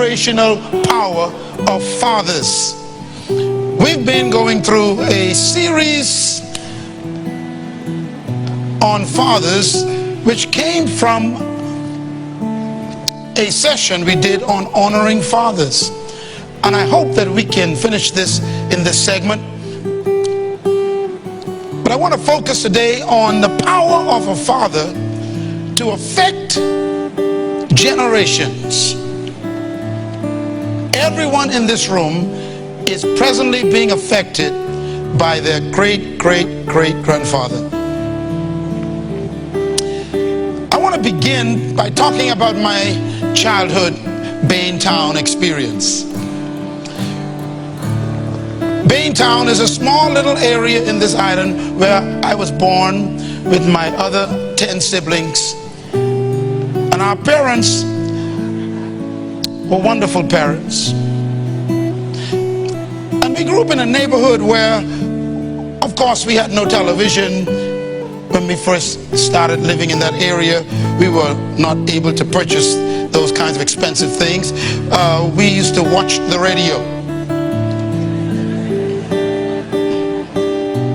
generational power of fathers. We've been going through a series on fathers, which came from a session we did on honoring fathers. And I hope that we can finish this in this segment. But I want to focus today on the power of a father to affect generations. Everyone in this room is presently being affected by their great-great-great-grandfather. I want to begin by talking about my childhood Baintown experience. Baintown is a small little area in this island where I was born with my other 10 siblings. And our parents were wonderful parents. And we grew up in a neighborhood where, of course, we had no television. When we first started living in that area, we were not able to purchase those kinds of expensive things. We used to watch the radio.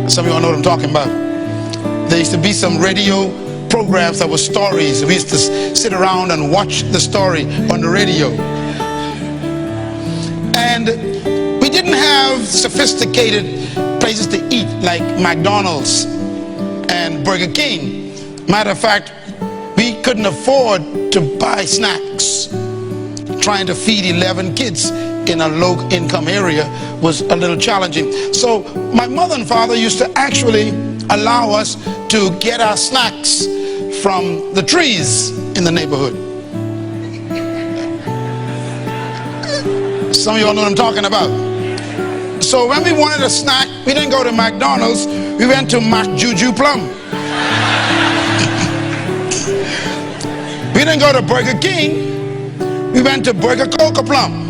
Some of you all know what I'm talking about. There used to be some radio programs that were stories. We used to sit around and watch the story on the radio. And we didn't have sophisticated places to eat like McDonald's and Burger King. Matter of fact, we couldn't afford to buy snacks. Trying to feed 11 kids in a low-income area was a little challenging. So my mother and father used to actually allow us to get our snacks from the trees in the neighborhood. Some of you all know what I'm talking about. So when we wanted a snack, we didn't go to McDonald's, we went to Mac Juju Plum. We didn't go to Burger King, we went to Burger Coca Plum.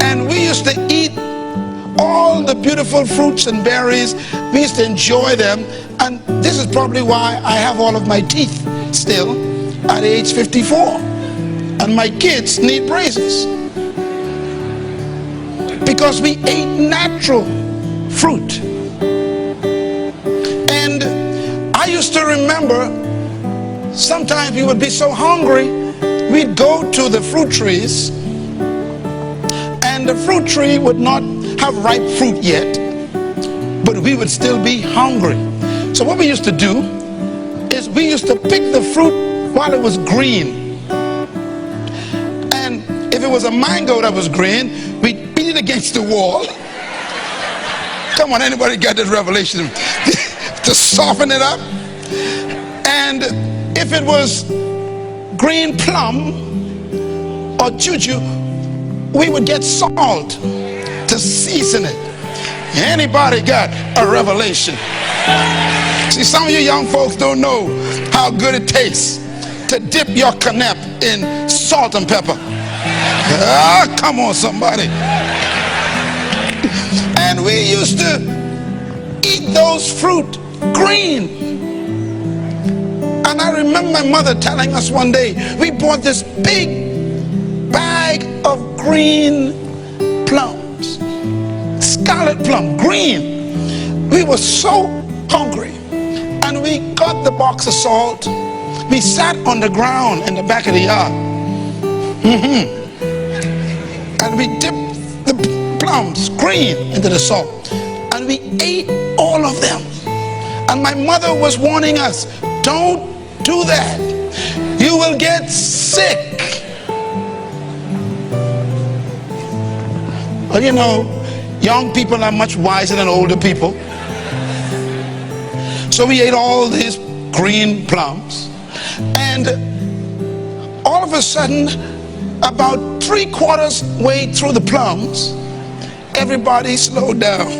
And we used to eat all the beautiful fruits and berries. We used to enjoy them. And this is probably why I have all of my teeth still at age 54. And my kids need braces. Because we ate natural fruit. And I used to remember sometimes we would be so hungry, we'd go to the fruit trees, and the fruit tree would not have ripe fruit yet, but we would still be hungry. So what we used to do is we used to pick the fruit while it was green. And if it was a mango that was green, we'd beat it against the wall. Come on, anybody got this revelation? To soften it up. And if it was green plum or juju, we would get salt to season it. Anybody got a revelation? See, some of you young folks don't know how good it tastes to dip your canap in salt and pepper. Ah, come on, somebody. And we used to eat those fruit green. And I remember my mother telling us one day, we bought this big bag of green plums, scarlet plum, green. We were so hungry, and we got the box of salt. We sat on the ground in the back of the yard, and we dipped the plums, green, into the salt, and we ate all of them. And my mother was warning us, don't do that. You will get sick. Well, you know, young people are much wiser than older people. So we ate all these green plums. And all of a sudden, about 3/4 way through the plums, everybody slowed down.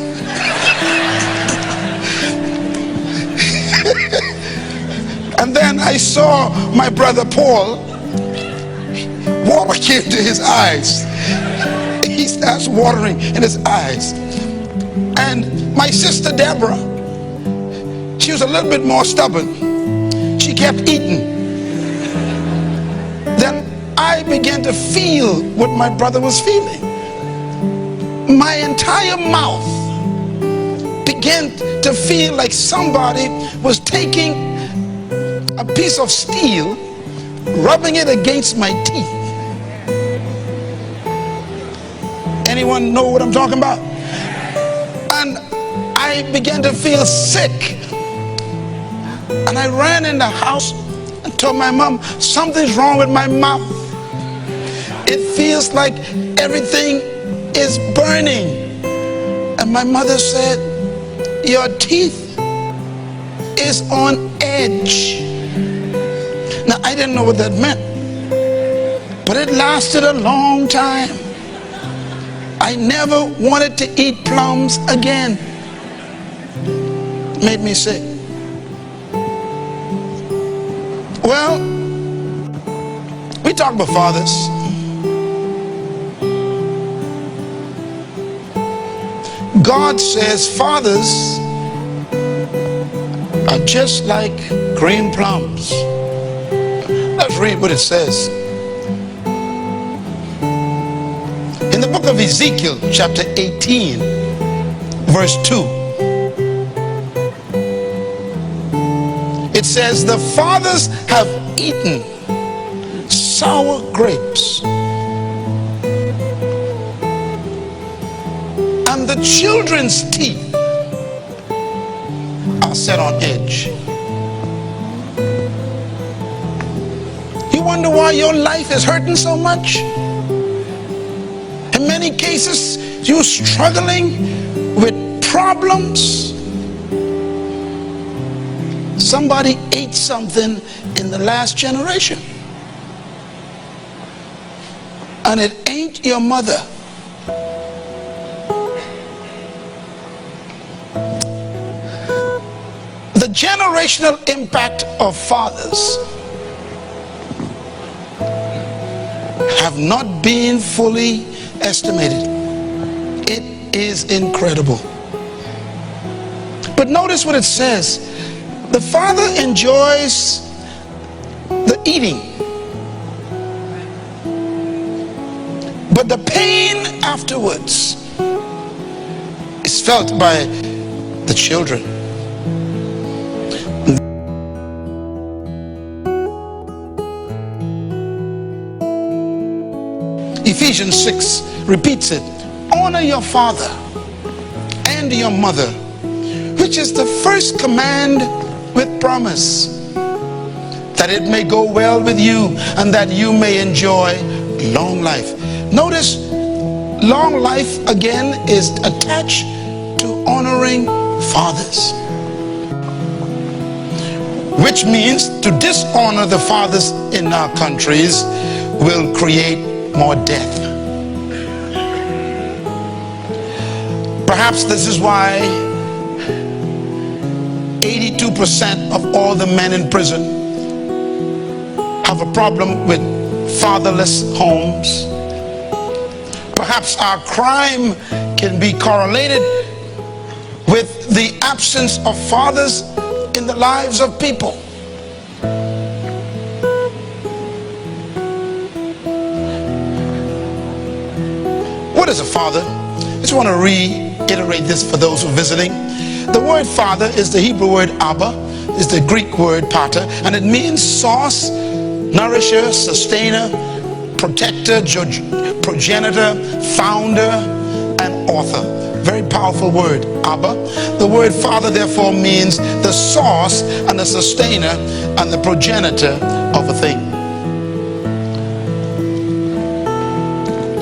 And then I saw my brother Paul, water came to his eyes. He starts watering in his eyes. And my sister Deborah, she was a little bit more stubborn. She kept eating. Then I I began to feel what my brother was feeling. My entire mouth began to feel like somebody was taking a piece of steel, rubbing it against my teeth. Anyone know what I'm talking about? And I began to feel sick. And I ran in the house and told my mom, something's wrong with my mouth. It feels like everything is burning. And my mother said, your teeth is on edge. Now, I didn't know what that meant, but it lasted a long time. I never wanted to eat plums again. It made me sick. Well, we talk about fathers. God says fathers are just like green plums. Let's read what it says. In the book of Ezekiel, chapter 18, verse 2. It says, the fathers have eaten sour grapes, and the children's teeth are set on edge. You wonder why your life is hurting so much? In many cases, you're struggling with problems. Somebody ate something in the last generation, and it ain't your mother. The generational impact of fathers have not been fully estimated. It is incredible. But notice what it says. The father enjoys the eating, but the pain afterwards is felt by the children. Ephesians 6 repeats it. Honor your father and your mother, which is the first command with promise, that it may go well with you and that you may enjoy long life. Notice, long life again is attached to honoring fathers, which means to dishonor the fathers in our countries will create more death. Perhaps this is why 82% of all the men in prison have a problem with fatherless homes. Perhaps our crime can be correlated with the absence of fathers in the lives of people. What is a father? I just want to reiterate this for those who are visiting. The word father is the Hebrew word Abba, is the Greek word pater, and it means source, nourisher, sustainer, protector, progenitor, founder, and author. Very powerful word, Abba. The word father therefore means the source and the sustainer and the progenitor of a thing.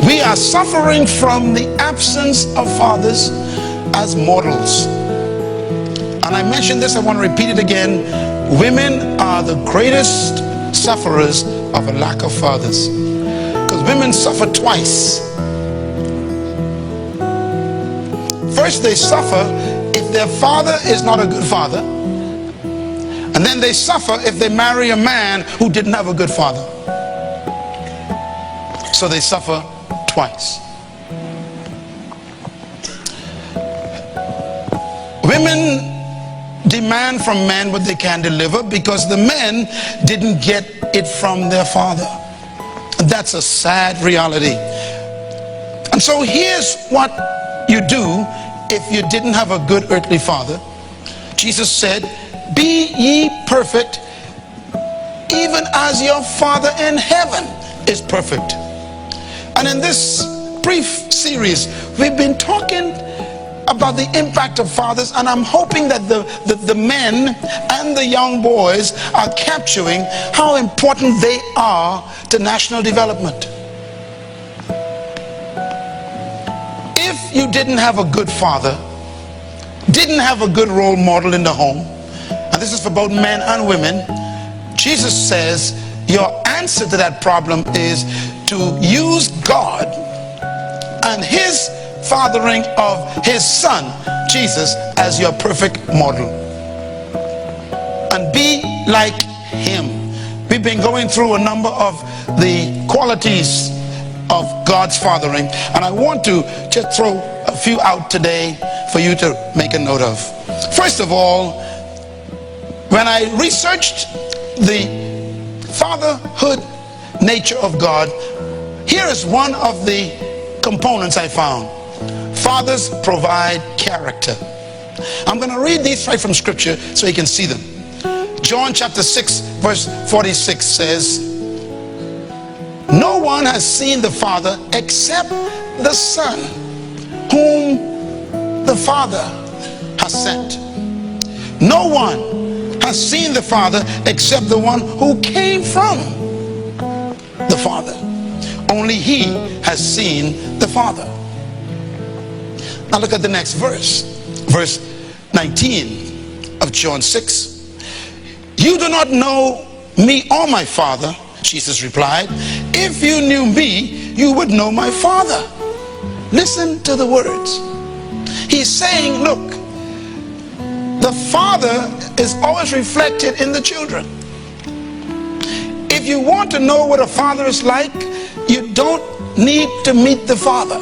We are suffering from the absence of fathers as mortals. And I mentioned this, I want to repeat it again. Women are the greatest sufferers of a lack of fathers, because women suffer twice. First, they suffer if their father is not a good father, and then they suffer if they marry a man who didn't have a good father. So they suffer twice. Women demand from men what they can deliver because the men didn't get it from their father. That's a sad reality. And so here's what you do if you didn't have a good earthly father. Jesus said, be ye perfect, even as your Father in heaven is perfect. And in this brief series, we've been talking about the impact of fathers, and I'm hoping that the men and the young boys are capturing how important they are to national development. If you didn't have a good father, didn't have a good role model in the home, and this is for both men and women, Jesus says your answer to that problem is to use God and his fathering of his son Jesus as your perfect model, and be like him. We've been going through a number of the qualities of God's fathering, and I want to just throw a few out today for you to make a note of. First of all, when I researched the fatherhood nature of God, here is one of the components I found. Fathers provide character. I'm going to read these right from scripture so you can see them. John chapter 6 verse 46 says, no one has seen the Father except the Son, whom the Father has sent. No one has seen the Father except the one who came from the Father. Only he has seen the Father. Now look at the next verse. Verse 19 of John 6. You do not know me or my Father, Jesus replied. If you knew me, you would know my Father. Listen to the words. He's saying, look, the Father is always reflected in the children. If you want to know what a father is like, you don't need to meet the Father.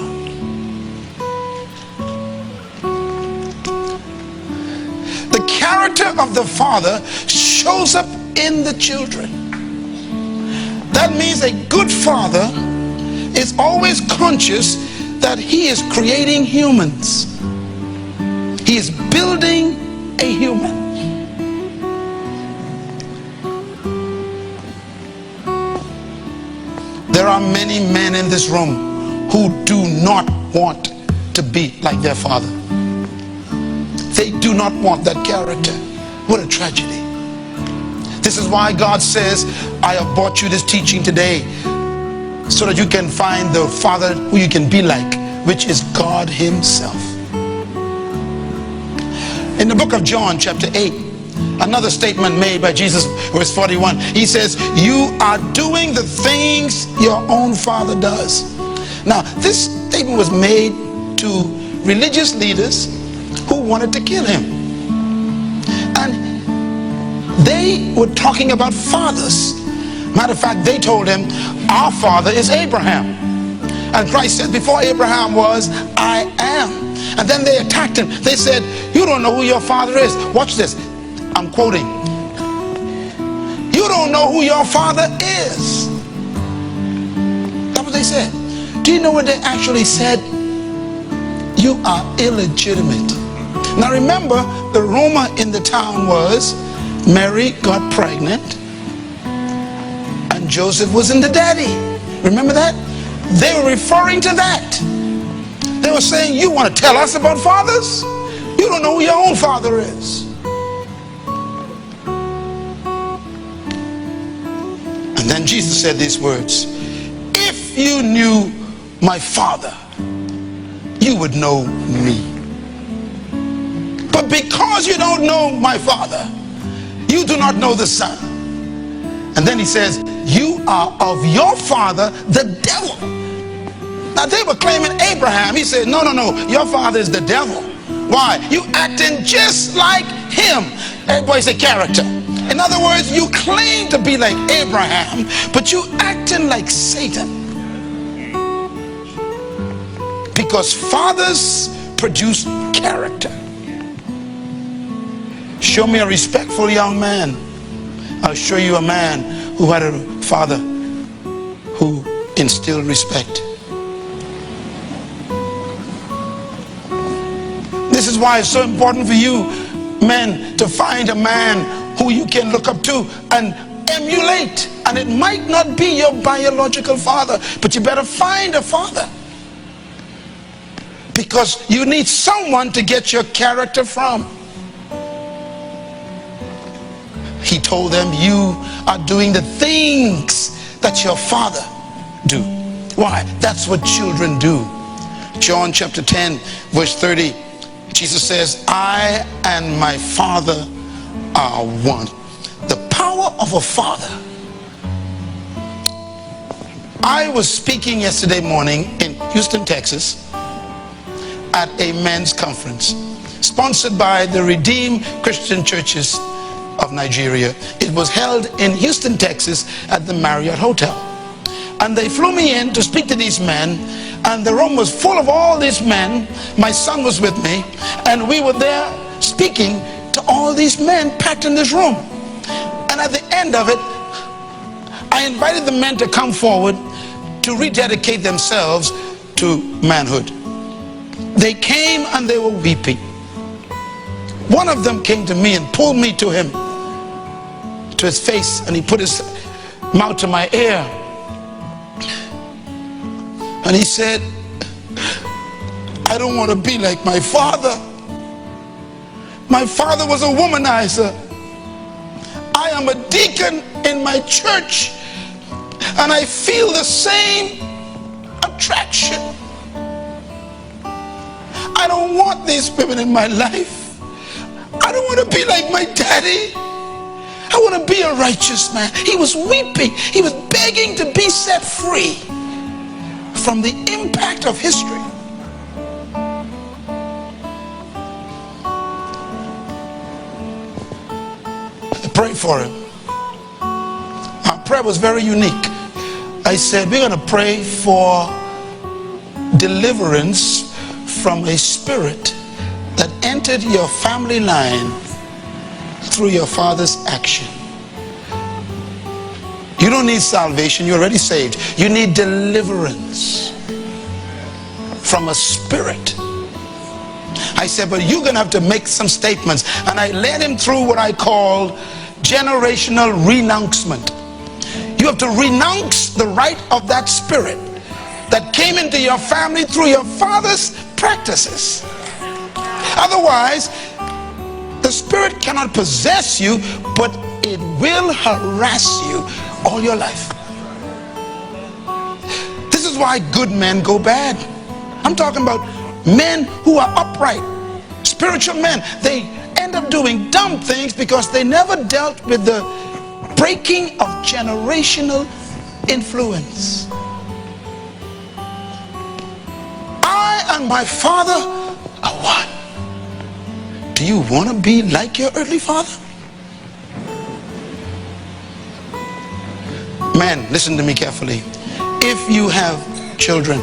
The character of the Father shows up in the children. That means a good father is always conscious that he is creating humans. He is building a human. There are many men in this room who do not want to be like their father. They do not want that character. What a tragedy. This is why God says, I have brought you this teaching today so that you can find the Father who you can be like, which is God himself. In the book of John chapter 8, another statement made by Jesus, verse 41, he says, you are doing the things your own father does. Now this statement was made to religious leaders who wanted to kill him. And they were talking about fathers. Matter of fact, they told him, our father is Abraham. And Christ said, before Abraham was, I am. And then they attacked him. They said, you don't know who your father is. Watch this. I'm quoting. You don't know who your father is. That's what they said. Do you know what they actually said? You are illegitimate. Now remember, the rumor in the town was Mary got pregnant and Joseph was in the daddy. Remember that? They were referring to that. They were saying, you want to tell us about fathers? You don't know who your own father is. And then Jesus said these words, if you knew my Father, you would know me. But because you don't know my Father, you do not know the Son. And then he says, you are of your father, the devil. Now they were claiming Abraham. He said, no, your father is the devil. Why? You acting just like him. Everybody say character. In other words, you claim to be like Abraham, but you acting like Satan. Because fathers produce character. Show me a respectful young man. I'll show you a man who had a father who instill respect. This is why it's so important for you men to find a man who you can look up to and emulate. And it might not be your biological father, but you better find a father, because you need someone to get your character from. He told them, you are doing the things that your father do. Why? That's what children do. John chapter 10 verse 30, Jesus says, I and my Father are one. The power of a father. I was speaking yesterday morning in Houston, Texas, at a men's conference sponsored by the Redeemed Christian Churches of Nigeria. It was held in Houston, Texas at the Marriott Hotel. And they flew me in to speak to these men, and the room was full of all these men. My son was with me, and we were there speaking to all these men packed in this room. And at the end of it, I invited the men to come forward to rededicate themselves to manhood. They came and they were weeping. One of them came to me and pulled me to him, to his face, and he put his mouth to my ear. And he said, I don't want to be like my father. My father was a womanizer. I am a deacon in my church, and I feel the same attraction. I don't want these women in my life. I don't want to be like my daddy. I want to be a righteous man. He was weeping. He was begging to be set free from the impact of history. I prayed for him. My prayer was very unique. I said, we're going to pray for deliverance from a spirit that entered your family line through your father's action. You don't need salvation, you're already saved. You need deliverance from a spirit. I said, but you're gonna have to make some statements. And I led him through what I call generational renouncement. You have to renounce the right of that spirit that came into your family through your father's practices. Otherwise, the spirit cannot possess you, but it will harass you all your life. This is why good men go bad. I'm talking about men who are upright, spiritual men. They end up doing dumb things because they never dealt with the breaking of generational influence. I and my father are one. Do you want to be like your earthly father? Man, listen to me carefully. If you have children,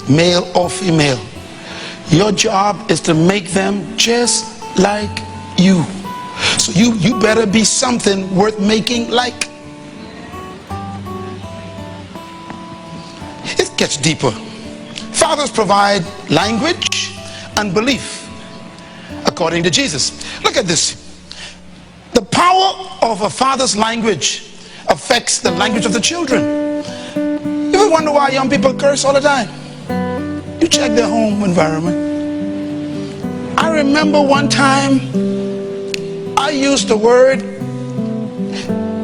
male or female, your job is to make them just like you. So you better be something worth making like. It gets deeper. Fathers provide language and belief according to Jesus. Look at this. The power of a father's language affects the language of the children. You ever wonder why young people curse all the time? You check their home environment. I remember one time I used a word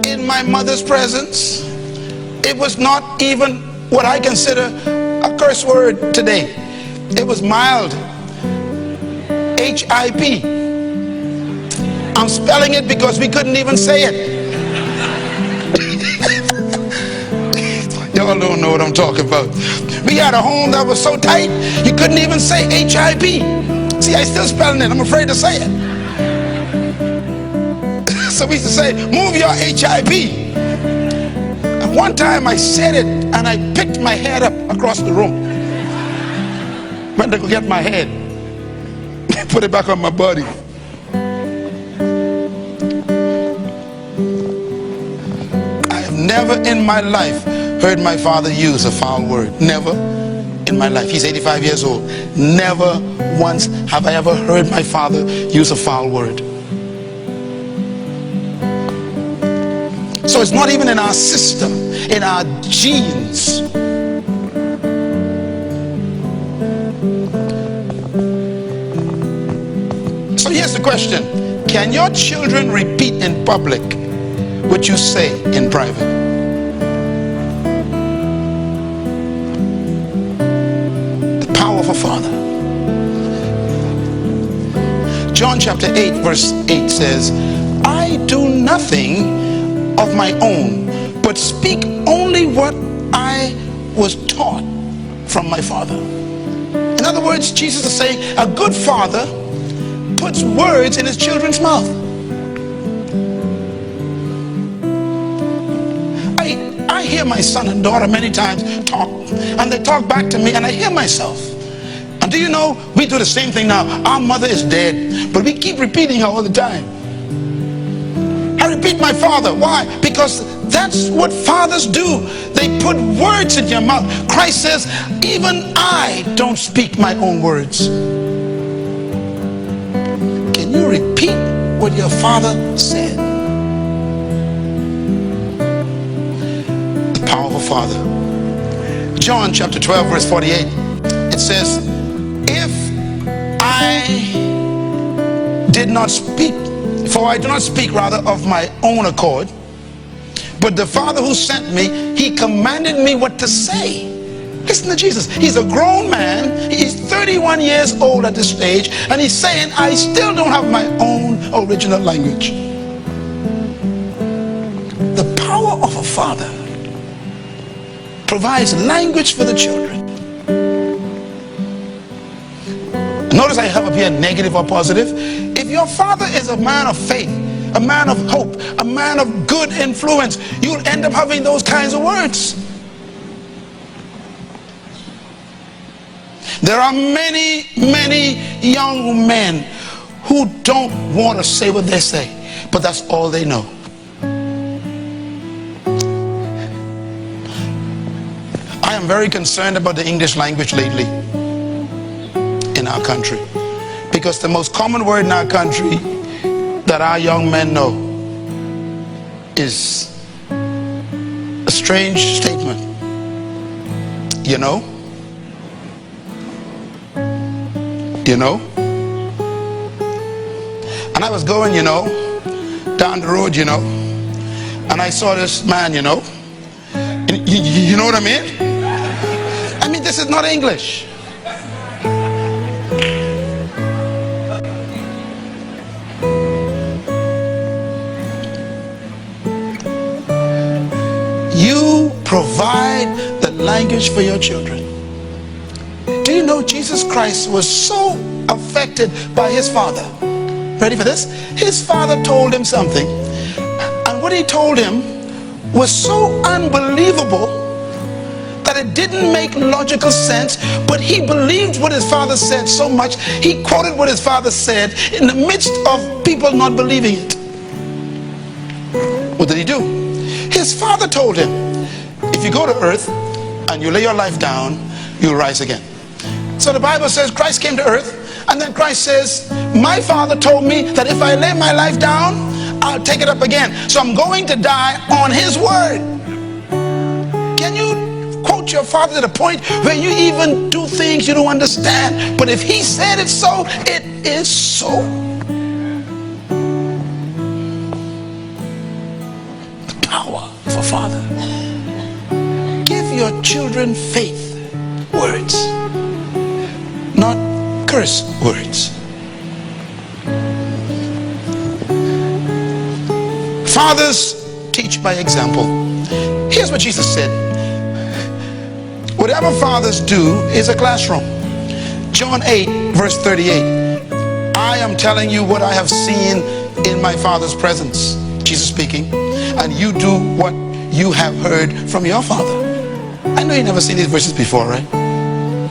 in my mother's presence. It was not even what I consider a curse word today. It was mild. H-I-P. I'm spelling it because we couldn't even say it. Y'all don't know what I'm talking about. We had a home that was so tight you couldn't even say H-I-P. See, I still spelling it. I'm afraid to say it. So we used to say, move your H-I-P. And one time I said it and I picked my head up across the room. Went to go get my head. Put it back on my body. I have never in my life heard my father use a foul word. Never in my life. He's 85 years old. Never once have I ever heard my father use a foul word. So it's not even in our system, in our genes. So here's the question. Can your children repeat in public what you say in private? The power of a father. John chapter 8 verse 8 says, I do nothing of my own, but speak only what I was taught from my father. In other words, Jesus is saying a good father puts words in his children's mouth. I hear my son and daughter many times talk, and they talk back to me, and I hear myself. And do you know, we do the same thing now. Our mother is dead, but we keep repeating her all the time. I repeat my father. Why? Because that's what fathers do. They put words in your mouth. Christ says, even I don't speak my own words. Can you repeat what your father said? The power of a father. John chapter 12 verse 48. It says, if I did not speak, for I do not speak rather of my own accord, but the Father who sent me, he commanded me what to say. Listen to Jesus. He's a grown man. He's 31 years old at this stage, and he's saying, I still don't have my own original language. The power of a father provides language for the children. Notice I have up here negative or positive. If your father is a man of faith, a man of hope, a man of good influence, you'll end up having those kinds of words. There are many, many young men who don't want to say what they say, but that's all they know. I am very concerned about the English language lately in our country, because the most common word in our country that our young men know is a strange statement. You know? You know? And I was going, you know, down the road, you know, and I saw this man, you know. You know what I mean? I mean, this is not English. You provide the language for your children. Do you know Jesus Christ was so affected by his father? Ready for this? His father told him something, and what he told him was so unbelievable that it didn't make logical sense, but he believed what his father said so much, he quoted what his father said in the midst of people not believing it. What did he do? His father told him, if you go to earth and you lay your life down, you'll rise again. So the Bible says Christ came to earth, and then Christ says, my father told me that if I lay my life down, I'll take it up again. So I'm going to die on his word. Can you quote your father to the point where you even do things you don't understand? But if he said it so, it is so. The power of a father. Give your children faith words, not curse words. Fathers teach by example. Here's what Jesus said. Whatever fathers do is a classroom. John 8 verse 38. I am telling you what I have seen in my Father's presence. Jesus speaking. And you do what you have heard from your father. I know you've never seen these verses before, right?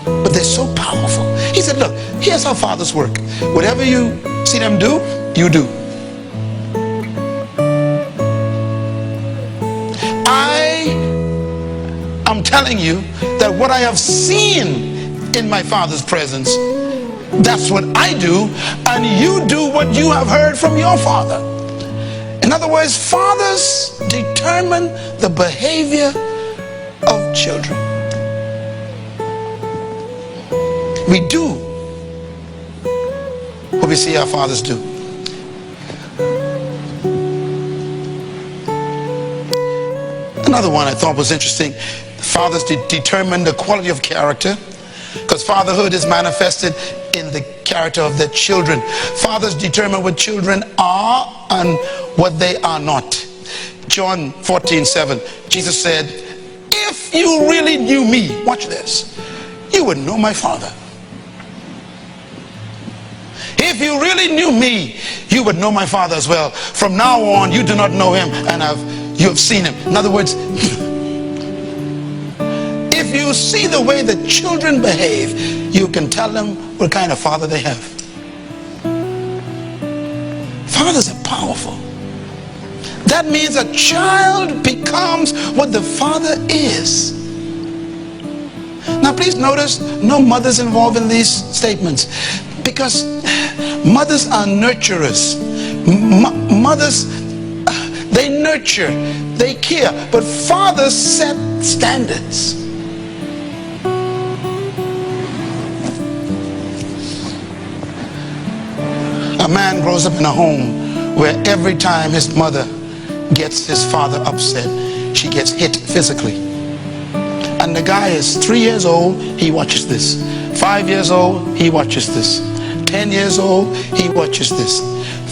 But they're so powerful. He said, look, here's how fathers work. Whatever you see them do, you do. I'm telling you that what I have seen in my Father's presence, that's what I do, and you do what you have heard from your father. In other words, fathers determine the behavior of children. We do what we see our fathers do. Another one I thought was interesting. Fathers determine the quality of character, because fatherhood is manifested in the character of their children. Fathers determine what children are and what they are not. John 14:7, Jesus said, if you really knew me, watch this, you would know my Father. If you really knew me, you would know my Father as well. From now on, you do not know him, and you have seen him. In other words, if you see the way the children behave, you can tell them what kind of father they have. Fathers are powerful. That means a child becomes what the father is. Now please notice, no mothers involved in these statements, because mothers are nurturers. Mothers, they nurture, they care, but fathers set standards. A man grows up in a home where every time his mother gets his father upset, she gets hit physically. And the guy is 3 years old, he watches this. 5 years old, he watches this. 10 years old, he watches this.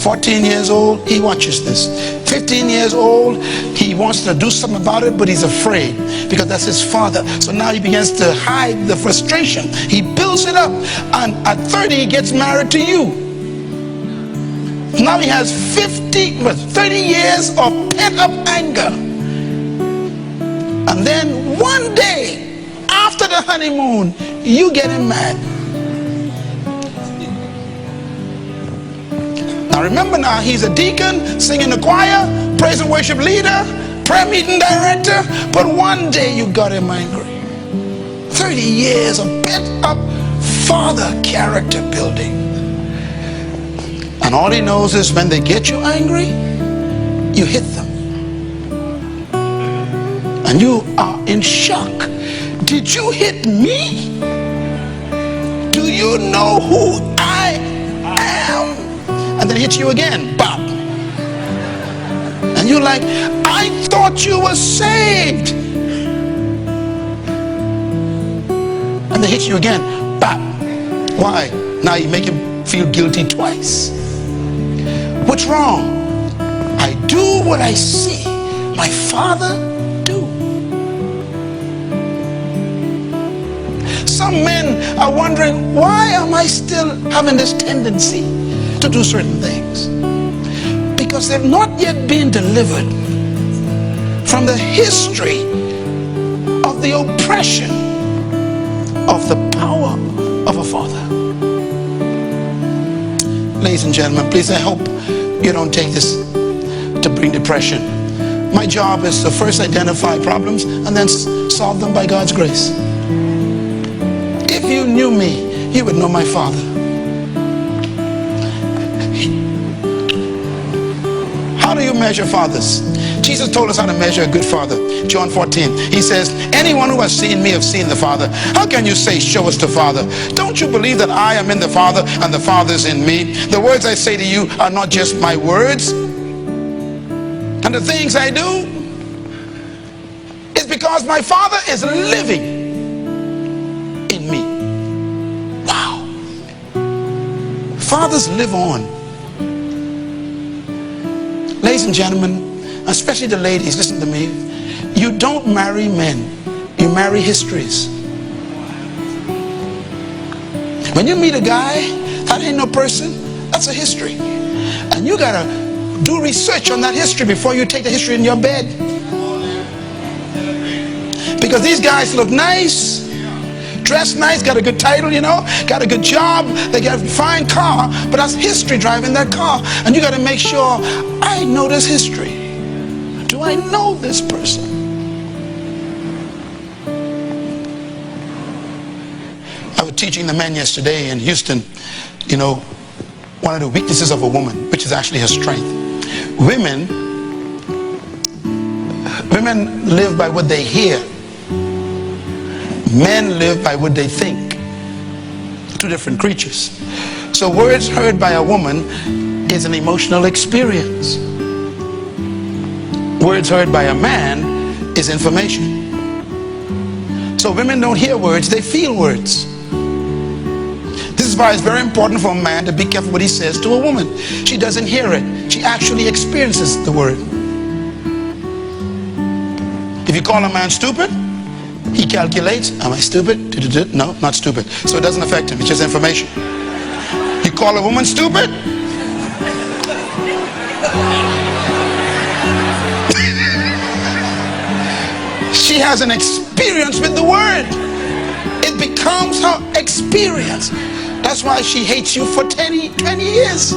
14 years old, he watches this. 15 years old, he wants to do something about it, but he's afraid because that's his father. So now he begins to hide the frustration. He builds it up, and at 30 he gets married to you. Now he has 30 years of pent-up anger. And then one day, after the honeymoon, you get him mad. Now remember, now he's a deacon, singing the choir, praise and worship leader, prayer meeting director, but one day you got him angry. 30 years of pent-up father character building. And all he knows is when they get you angry, you hit them. And you are in shock. Did you hit me? Do you know who I am? And then hit you again. Bop. And you're like, I thought you were saved. And they hit you again. Bop. Why? Now you make him feel guilty twice. What's wrong? I do what I see my father do. Some men are wondering, why am I still having this tendency to do certain things? Because they've not yet been delivered from the history of the oppression of the power of a father. Ladies and gentlemen, please, I hope you don't take this to bring depression. My job is to first identify problems and then solve them by God's grace. If you knew me, you would know my Father. How do you measure fathers? Jesus told us how to measure a good father. John 14, he says, anyone who has seen me has seen the Father. How can you say, show us the Father? Don't you believe that I am in the Father and the Father is in me? The words I say to you are not just my words, and the things I do is because my Father is living in me. Wow. Fathers live on. Ladies and gentlemen, especially the ladies, listen to me. You don't marry men, you marry histories. When you meet a guy, that ain't no person, that's a history. And you gotta do research on that history before you take the history in your bed. Because these guys look nice, dressed nice, got a good title, you know, got a good job, they got a fine car, but that's history driving that car. And you got to make sure, I know this history. Do I know this person? teaching the men yesterday in Houston, you know, one of the weaknesses of a woman, which is actually her strength. Women live by what they hear. Men live by what they think. Two different creatures. So words heard by a woman is an emotional experience. Words heard by a man is information. So women don't hear words, they feel words. This is why it's very important for a man to be careful what he says to a woman. She doesn't hear it, she actually experiences the word. If you call a man stupid, he calculates, am I stupid? No, not stupid. So it doesn't affect him, it's just information. You call a woman stupid? She has an experience with the word. It becomes her experience. That's why she hates you for 20 years.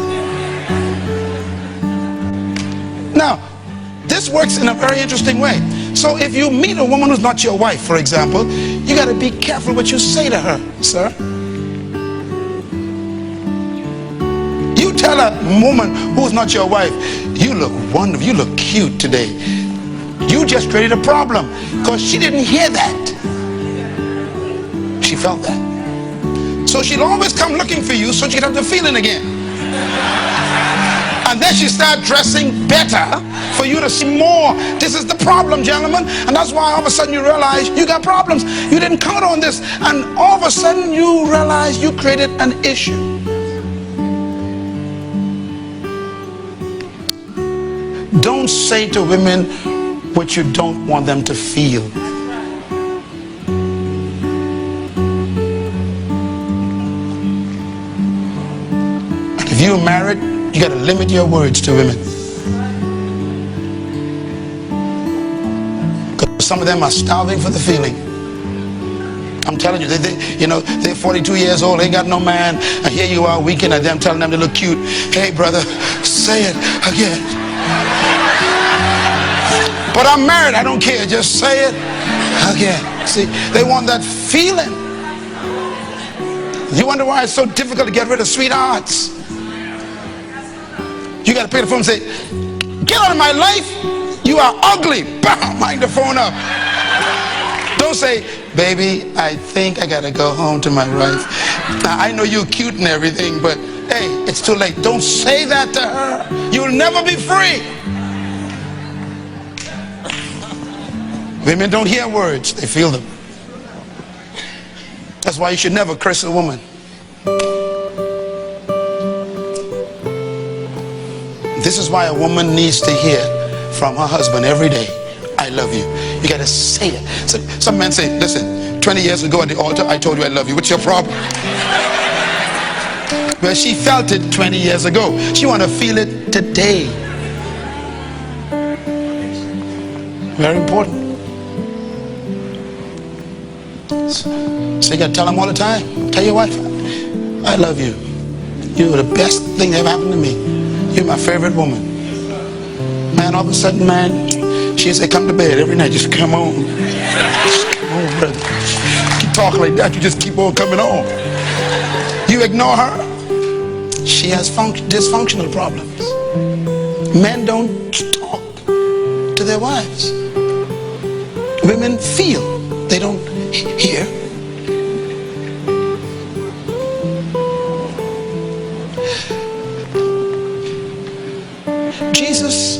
Now, this works in a very interesting way. So if you meet a woman who's not your wife, for example, you got to be careful what you say to her, sir. You tell a woman who's not your wife, you look wonderful, you look cute today. You just created a problem because she didn't hear that. She felt that. So she'll always come looking for you so she can have the feeling again. And then she start dressing better for you to see more. This is the problem, gentlemen. And that's why all of a sudden you realize you got problems. You didn't count on this. And all of a sudden you realize you created an issue. Don't say to women what you don't want them to feel. And if you're married, you got to limit your words to women. Because some of them are starving for the feeling. I'm telling you, they're 42 years old, ain't got no man, and here you are weekend at them telling them they look cute. Hey brother, say it again. But I'm married, I don't care, just say it again. See, they want that feeling. You wonder why it's so difficult to get rid of sweethearts. You got to pick the phone and say, get out of my life, you are ugly. Bam, hang the phone up. Don't say, baby, I think I got to go home to my wife. Now, I know you're cute and everything, but hey, it's too late. Don't say that to her. You'll never be free. Women don't hear words, they feel them. That's why you should never curse a woman. This is why a woman needs to hear from her husband every day, I love you. You got to say it. So, some men say, listen, 20 years ago at the altar, I told you I love you. What's your problem? Well, she felt it 20 years ago. She want to feel it today. Very important. So you got to tell them all the time. Tell your wife, I love you. You're the best thing that ever happened to me. You're my favorite woman. Man, all of a sudden, man, she say, come to bed every night. Just come on. Just come on, brother. Keep talking like that. You just keep on coming on. You ignore her. She has dysfunctional problems. Men don't talk to their wives. Women feel. They don't hear. Jesus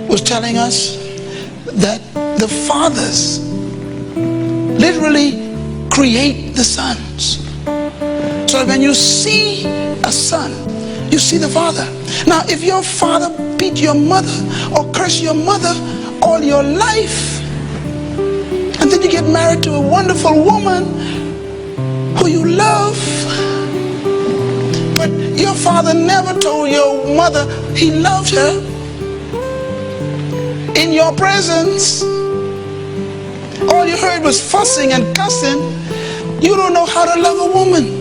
was telling us that the fathers literally create the sons. So that when you see a son, you see the father. Now, if your father beat your mother or curse your mother all your life, and then you get married to a wonderful woman who you love, but your father never told your mother he loved her in your presence, all you heard was fussing and cussing, you don't know how to love a woman.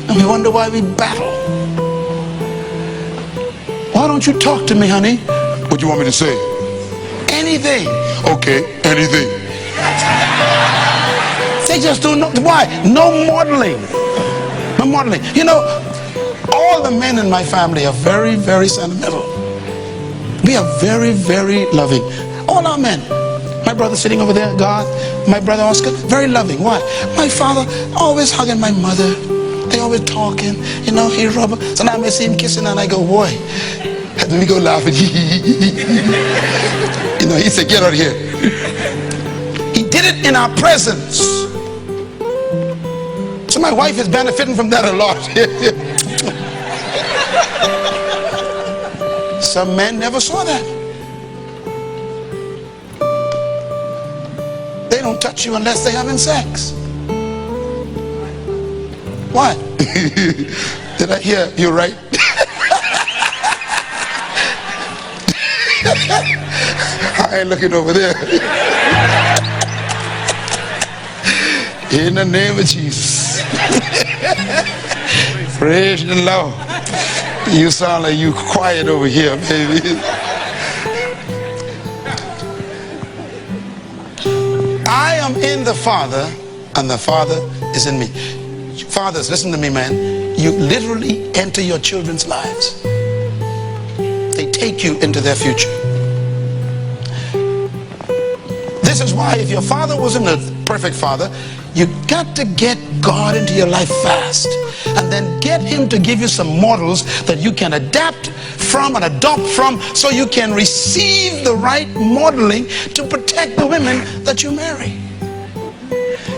And we wonder why we battle. Why don't you talk to me, honey? What do you want me to say? anything. Okay, anything. They just don't know. Why? No modeling. No modeling. You know, all the men in my family are very, very sentimental. We are very, very loving. All our men. My brother sitting over there, God, my brother Oscar, very loving. Why? My father always hugging my mother. They always talking, you know, he rubber. So now I may see him kissing and I go, boy. And we go laughing. You know, he said, get out of here. He did it in our presence. So my wife is benefiting from that a lot. Some men never saw that. They don't touch you unless they're having sex. Why? Did I hear you right? I ain't looking over there. In the name of Jesus. Praise the Lord. You sound like you quiet over here, baby. I am in the Father, and the Father is in me. Fathers, listen to me, man. You literally enter your children's lives. They take you into their future. This is why if your father wasn't a perfect father, you got to get God into your life fast, and then get him to give you some models that you can adapt from and adopt from, so you can receive the right modeling to protect the women that you marry.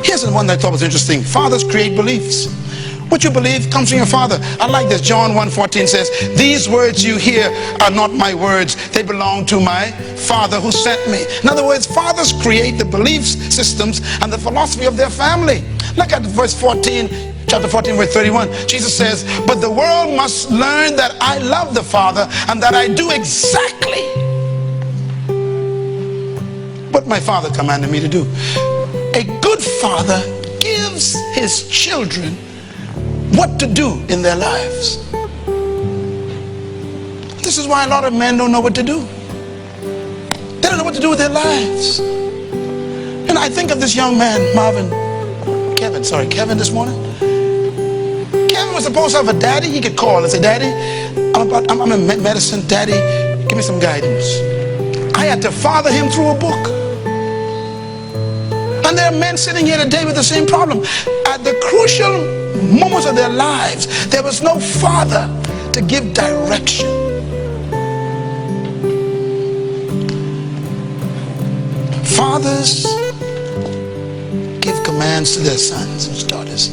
Here's the one that I thought was interesting. Fathers create beliefs. What you believe comes from your father. I like this. John 1:14 says, these words you hear are not my words. They belong to my Father who sent me. In other words, fathers create the beliefs, systems, and the philosophy of their family. Look at verse 14, chapter 14, verse 31. Jesus says, but the world must learn that I love the Father and that I do exactly what my Father commanded me to do. A good father gives his children what to do in their lives. This is why a lot of men don't know what to do. They don't know what to do with their lives. And I think of this young man, Kevin this morning. Kevin was supposed to have a daddy. He could call and say, Daddy, I'm in medicine. Daddy, give me some guidance. I had to father him through a book. And there are men sitting here today with the same problem. At the crucial moments of their lives, there was no father to give direction. Fathers give commands to their sons and daughters.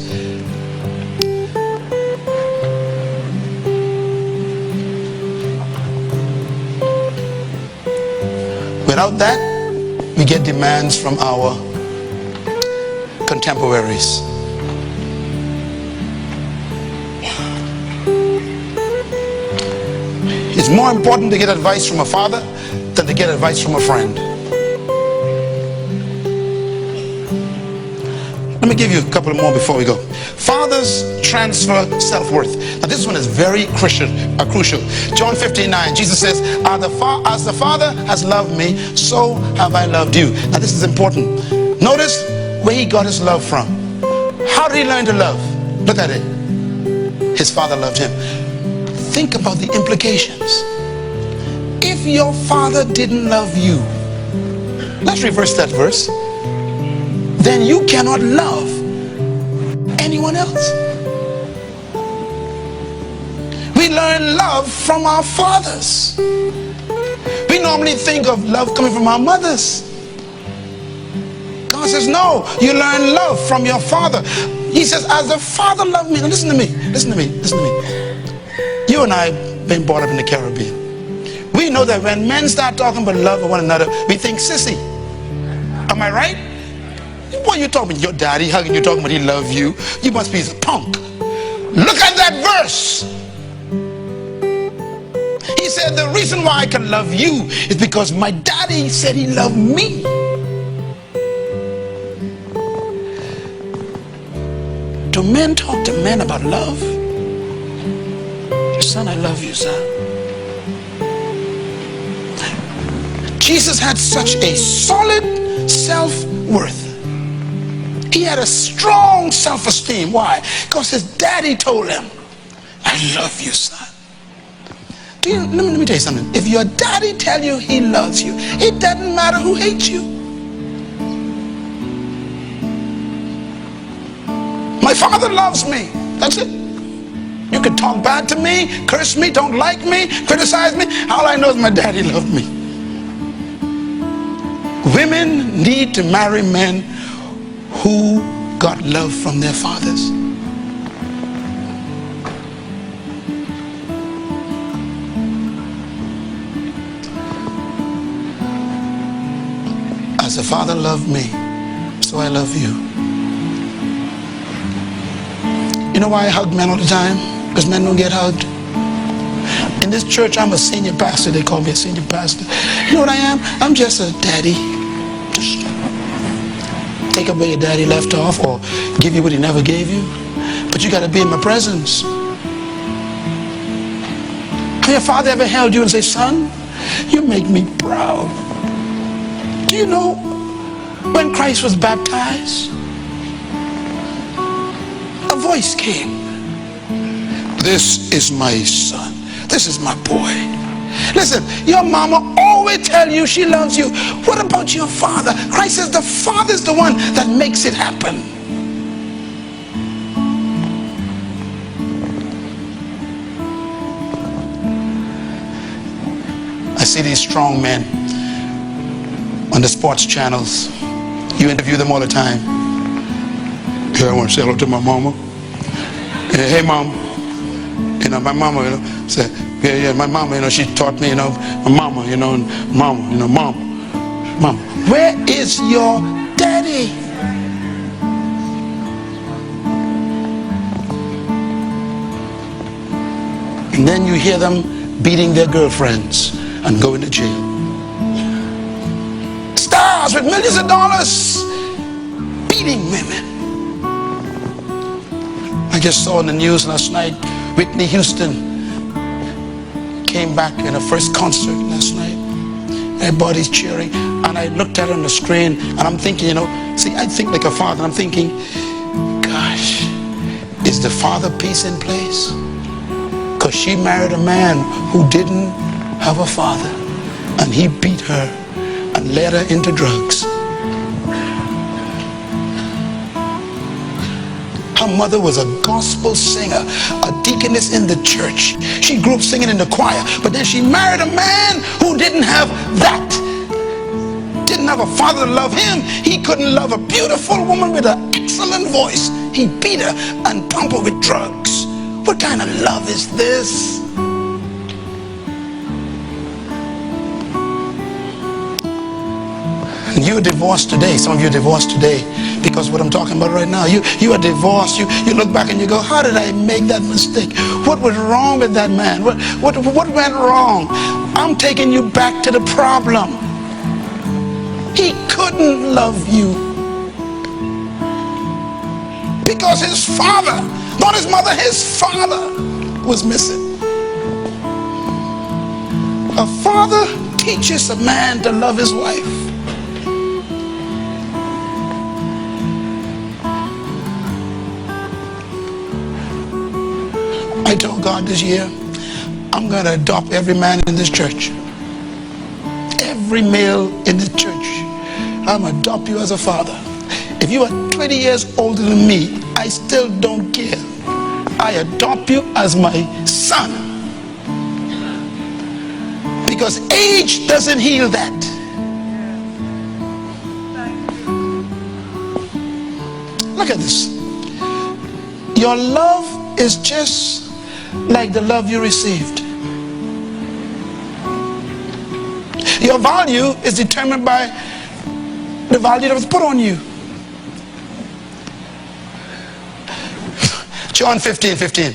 Without that, we get demands from our contemporaries. It's more important to get advice from a father than to get advice from a friend. Let me give you a couple more before we go. Fathers transfer self-worth. Now this one is very crucial. John 15:9, Jesus says, as the Father has loved me, so have I loved you. Now this is important. Notice where he got his love from. How did he learn to love? Look at it. His father loved him. Think about the implications. If your father didn't love you, let's reverse that verse, then you cannot love anyone else. We learn love from our fathers. We normally think of love coming from our mothers. God says, no, you learn love from your father. He says, as the Father loved me. Now listen to me. You and I have been brought up in the Caribbean. We know that when men start talking about love of one another, we think sissy. Am I right? What are you talking about? Your daddy hugging you, talking about he loves you. You must be a punk. Look at that verse. He said, the reason why I can love you is because my daddy said he loved me. Do men talk to men about love? Son, I love you, son. Jesus had such a solid self-worth. He had a strong self-esteem. Why? Because his daddy told him, I love you, son. Let me tell you something. If your daddy tell you he loves you, it doesn't matter who hates you. My father loves me. That's it. You can talk bad to me, curse me, don't like me, criticize me. All I know is my daddy loved me. Women need to marry men who got love from their fathers. As the Father loved me, so I love you. You know why I hug men all the time? Because men don't get hugged. In this church, I'm a senior pastor. They call me a senior pastor. You know what I am? I'm just a daddy. Just take up where your daddy left off, or give you what he never gave you. But you got to be in my presence. Have your father ever held you and say, son, you make me proud? Do you know when Christ was baptized, a voice came. This is my son. This is my boy. Listen, your mama always tell you she loves you. What about your father? Christ says the father's the one that makes it happen. I see these strong men on the sports channels. You interview them all the time. Yeah, I want to say hello to my mama. Hey, mom. You know, my mama, you know, say, yeah, my mama, you know, she taught me, you know, my mama, you know, and mama, you know, mom. Where is your daddy? And then you hear them beating their girlfriends and going to jail. Stars with millions of dollars beating women. I just saw in the news last night, Whitney Houston came back in her first concert last night. Everybody's cheering. And I looked at her on the screen and I'm thinking, you know, see, I think like a father. I'm thinking, gosh, is the father piece in place? Because she married a man who didn't have a father. And he beat her and led her into drugs. Her mother was a gospel singer, a deaconess in the church. She grew up singing in the choir, but then she married a man who didn't have that. Didn't have a father to love him. He couldn't love a beautiful woman with an excellent voice. He beat her and pumped her with drugs. What kind of love is this? And you are divorced today. Some of you are divorced today because what I'm talking about right now. You are divorced. You look back and you go, how did I make that mistake? What was wrong with that man? What went wrong? I'm taking you back to the problem. He couldn't love you because his father, not his mother, his father was missing. A father teaches a man to love his wife. I told God this year, I'm going to adopt every man in this church. Every male in this church. I'm going to adopt you as a father. If you are 20 years older than me, I still don't care. I adopt you as my son. Because age doesn't heal that. Look at this. Your love is just like the love you received. Your value is determined by the value that was put on you. John 15:15.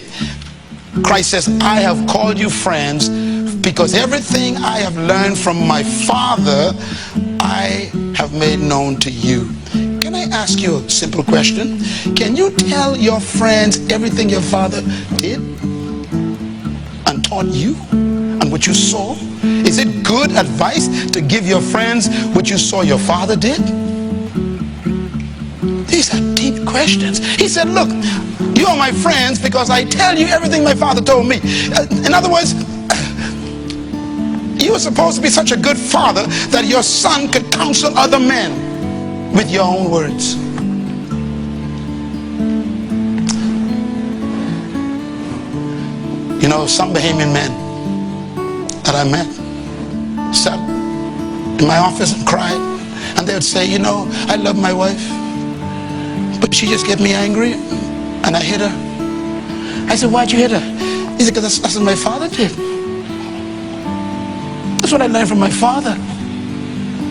Christ says, I have called you friends because everything I have learned from my Father I have made known to you. Can I ask you a simple question? Can you tell your friends everything your father did and taught you and what you saw? Is it good advice to give your friends what you saw your father did? These are deep questions. He said, look, you are my friends because I tell you everything my father told me. In other words, you were supposed to be such a good father that your son could counsel other men with your own words. You know, some Bahamian men that I met sat in my office and cried, and they would say, you know, I love my wife, but she just get me angry and I hit her. I said, why'd you hit her? He said, because that's what my father did. That's what I learned from my father.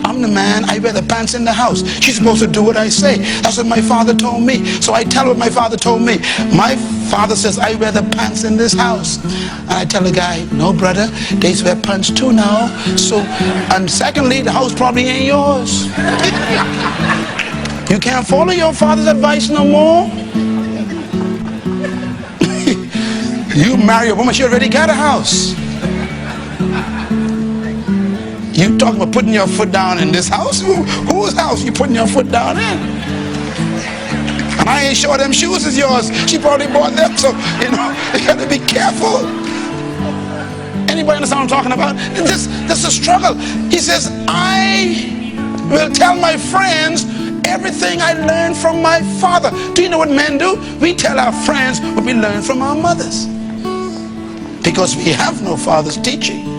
I'm the man, I wear the pants in the house. She's supposed to do what I say. That's what my father told me. So I tell what my father told me. My father says I wear the pants in this house. And I tell the guy, no brother, they wear pants too now. So, and secondly, the house probably ain't yours. You can't follow your father's advice no more. You marry a woman, she already got a house. You talking about putting your foot down in this house? Whose house you putting your foot down in? And I ain't sure them shoes is yours. She probably bought them, so you know you got to be careful. Anybody understand what I'm talking about? This is a struggle. He says, I will tell my friends everything I learned from my father. Do you know what men do? We tell our friends what we learned from our mothers, because we have no father's teaching.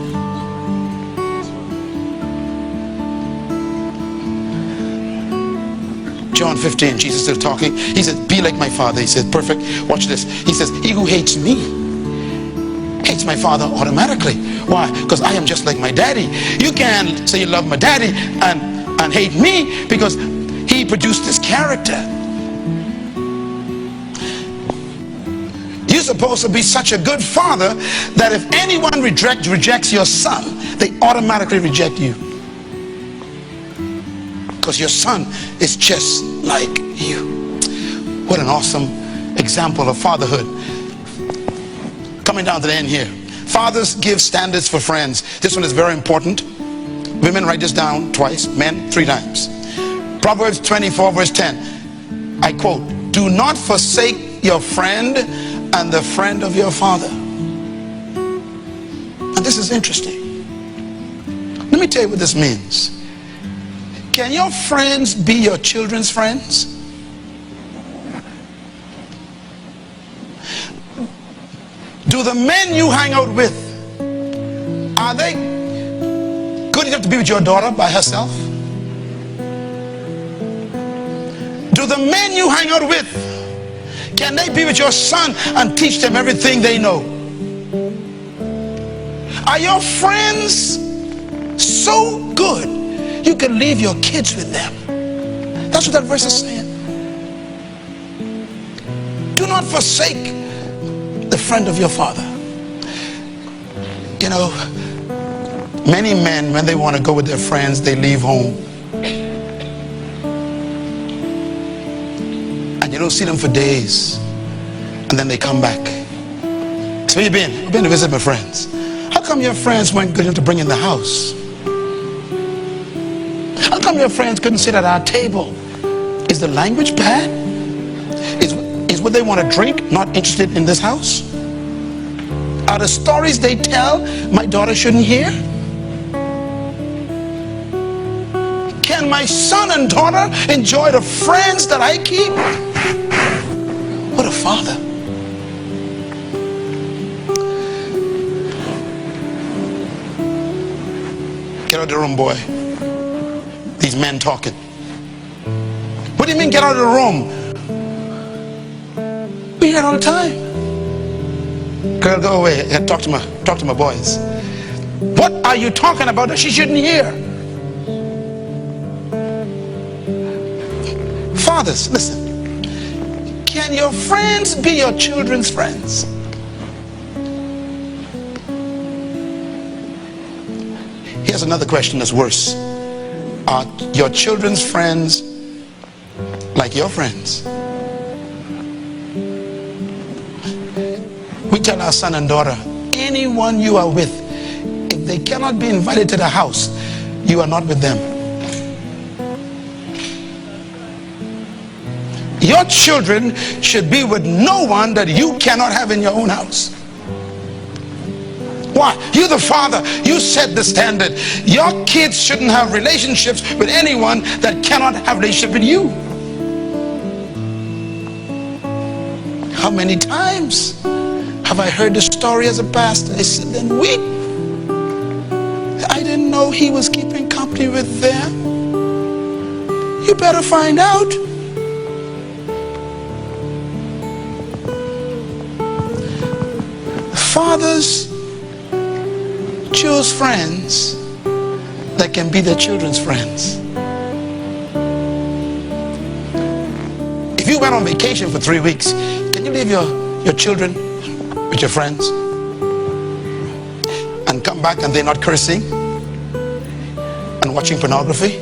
John 15, Jesus still talking. He says, be like my father. He says, perfect. Watch this. He says, he who hates me hates my father automatically. Why? Because I am just like my daddy. You can't say you love my daddy and hate me, because he produced this character. You're supposed to be such a good father that if anyone rejects your son, they automatically reject you. Because your son is just like you. What an awesome example of fatherhood. Coming down to the end here. Fathers give standards for friends. This one is very important. Women, write this down twice. Men, 3 times. Proverbs 24 verse 10. I quote, do not forsake your friend and the friend of your father. And this is interesting. Let me tell you what this means. Can your friends be your children's friends? Do the men you hang out with, are they good enough to be with your daughter by herself? Do the men you hang out with, can they be with your son and teach them everything they know? Are your friends so good you can leave your kids with them? That's what that verse is saying. Do not forsake the friend of your father. You know, many men, when they want to go with their friends, they leave home. And you don't see them for days. And then they come back. So where you been? I've been to visit my friends. How come your friends weren't good enough to bring in the house? How come your friends couldn't sit at our table? Is the language bad? Is what they want to drink not interested in this house? Are the stories they tell my daughter shouldn't hear? Can my son and daughter enjoy the friends that I keep? What a father. Get out of the room, boy. These men talking. What do you mean get out of the room? We hear it all the time. Girl, go away and talk to my boys. What are you talking about that she shouldn't hear? Fathers, listen. Can your friends be your children's friends? Here's another question that's worse. Are your children's friends like your friends? We tell our son and daughter, anyone you are with, they cannot be invited to the house, you are not with them. Your children should be with no one that you cannot have in your own house. Why? You're the father. You set the standard. Your kids shouldn't have relationships with anyone that cannot have a relationship with you. How many times have I heard the story as a pastor? I sit there and weep. I didn't know he was keeping company with them. You better find out. Fathers choose friends that can be their children's friends. If you went on vacation for 3 weeks, can you leave your children with your friends and come back and they're not cursing and watching pornography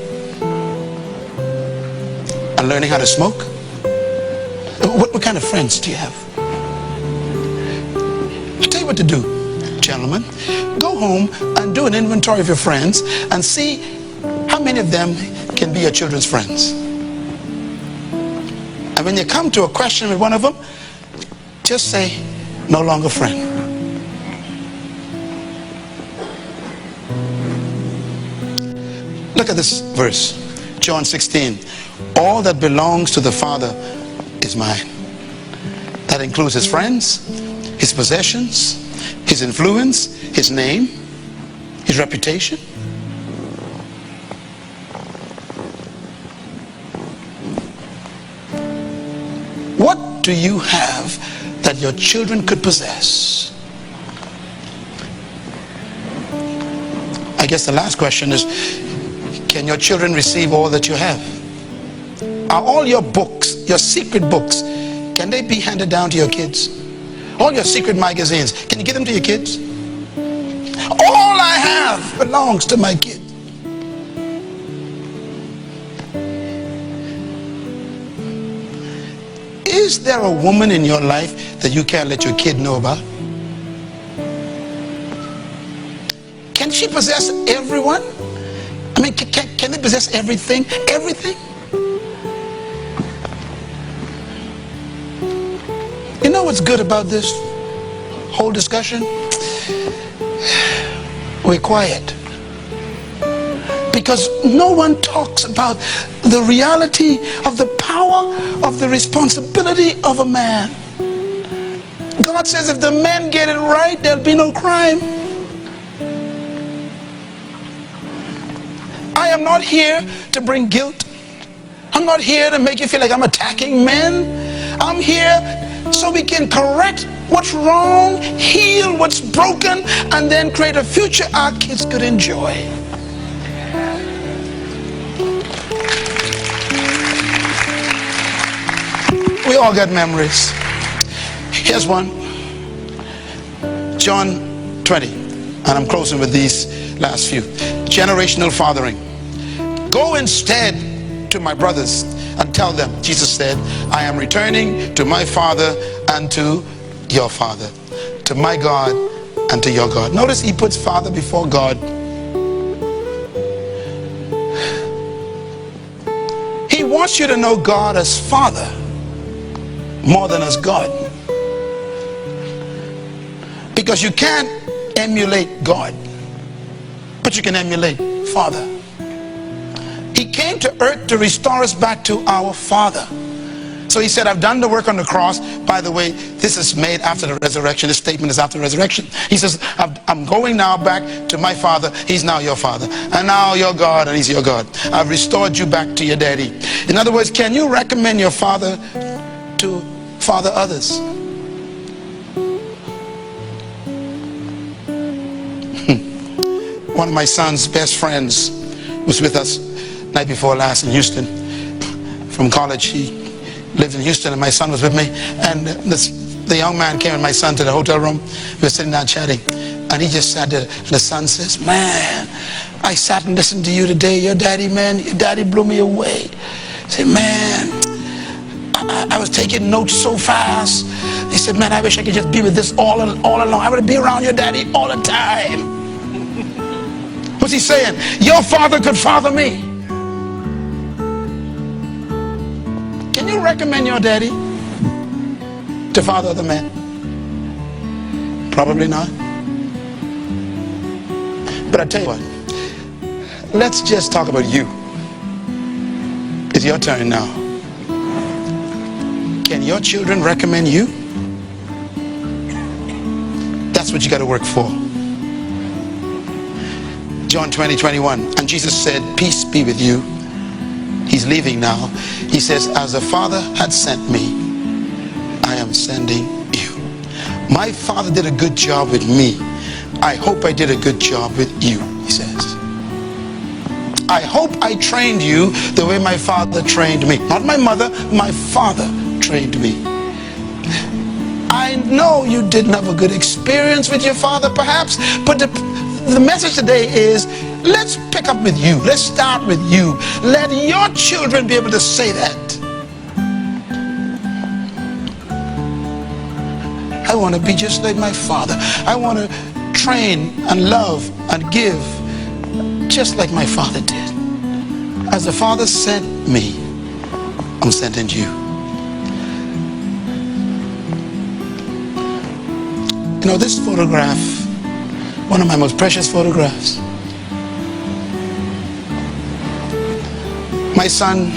and learning how to smoke? What kind of friends do you have? I'll tell you what to do, gentlemen. Go home and do an inventory of your friends and see how many of them can be your children's friends. And when you come to a question with one of them, just say, no longer friend. Look at this verse, John 16. All that belongs to the Father is mine. That includes his friends, his possessions, his influence, his name, his reputation. What do you have that your children could possess? I guess the last question is, can your children receive all that you have? Are all your books, your secret books, can they be handed down to your kids? All your secret magazines, can you give them to your kids? All I have belongs to my kids. Is there a woman in your life that you can't let your kid know about? Can she possess everyone? I mean, can they possess everything? Everything? You know what's good about this whole discussion? We're quiet. Because no one talks about the reality of the power of the responsibility of a man. God says if the men get it right, there'll be no crime. I am not here to bring guilt. I'm not here to make you feel like I'm attacking men. I'm here so we can correct what's wrong, heal what's broken, and then create a future our kids could enjoy. We all got memories. Here's one. John 20. And I'm closing with these last few. Generational fathering. Go instead to my brothers and tell them, Jesus said, I am returning to my Father and to your Father, to my God and to your God. Notice he puts Father before God. He wants you to know God as Father more than as God, because you can't emulate God, but you can emulate Father. He came to earth to restore us back to our Father. So he said, I've done the work on the cross. By the way, this is made after the resurrection. This statement is after the resurrection. He says, I'm going now back to my Father. He's now your Father. And now you're God and he's your God. I've restored you back to your daddy. In other words, can you recommend your father to father others? One of my son's best friends was with us night before last in Houston from college. He lived in Houston and my son was with me, and the young man came with my son to the hotel room. We were sitting down chatting, and he just sat there, and the son says, man, I sat and listened to you today. Your daddy, man, your daddy blew me away. I said, man, I was taking notes so fast. He said, man, I wish I could just be with this all along. I would be around your daddy all the time. What's he saying? Your father could father me. Can you recommend your daddy to father other men? Probably not. But I tell you what, let's just talk about you. It's your turn now. Can your children recommend you? That's what you got to work for. John 20:21, and Jesus said, peace be with you. He's leaving now. He says, as the Father had sent me, I am sending you. My Father did a good job with me. I hope I did a good job with you, he says. I hope I trained you the way my father trained me. Not my mother, my father trained me. I know you didn't have a good experience with your father perhaps, but the message today is, let's pick up with you. Let's start with you. Let your children be able to say that. I want to be just like my father. I want to train and love and give just like my father did. As the Father sent me, I'm sending you. You know, this photograph, one of my most precious photographs. My son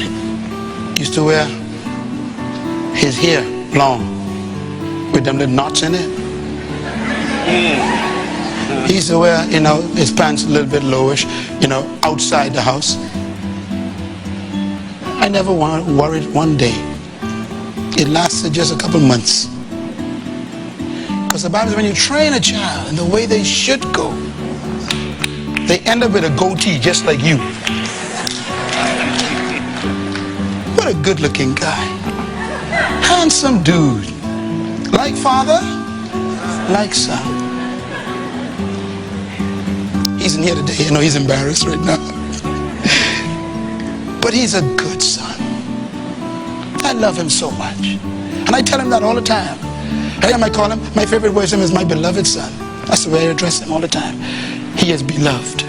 used to wear his hair long with them little knots in it. He used to wear, you know, his pants a little bit lowish, you know, outside the house. I never worried one day. It lasted just a couple months. Because the Bible says when you train a child in the way they should go, they end up with a goatee just like you. What a good looking guy. Handsome dude. Like father, like son. He's in here today. You know, he's embarrassed right now. But he's a good son. I love him so much. And I tell him that all the time. Every time I call him, my favorite word to him is my beloved son. That's the way I address him all the time. He is beloved.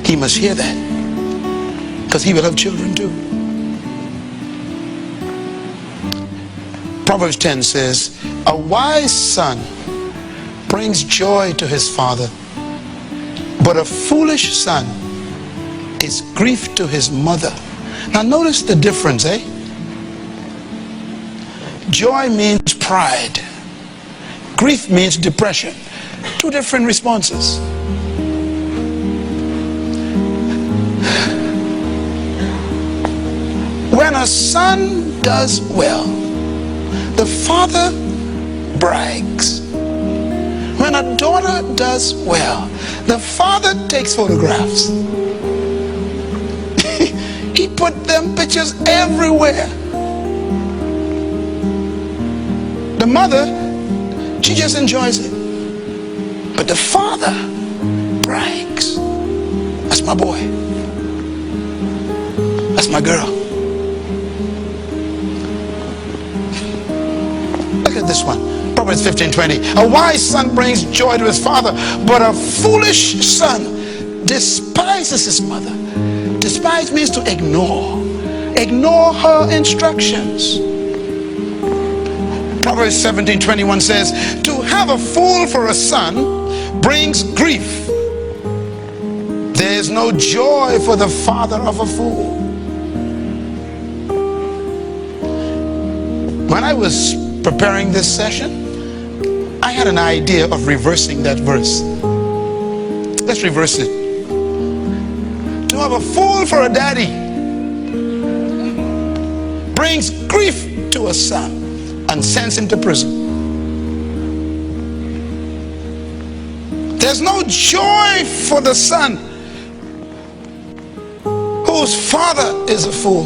He must hear that. Because he will have children too. Proverbs 10 says, a wise son brings joy to his father, but a foolish son is grief to his mother. Now notice the difference, eh? Joy means pride. Grief means depression. Two different responses. When a son does well, the father brags. When a daughter does well, the father takes photographs. He put them pictures everywhere. The mother, she just enjoys it. But the father brags. That's my boy. That's my girl. Look at this one. Proverbs 15:20. A wise son brings joy to his father, but a foolish son despises his mother. Despise means to ignore. Ignore her instructions. Proverbs 17:21 says, to have a fool for a son brings grief. There is no joy for the father of a fool. When I was preparing this session, I had an idea of reversing that verse. Let's reverse it. To have a fool for a daddy brings grief to a son and sends him to prison. There's no joy for the son whose father is a fool.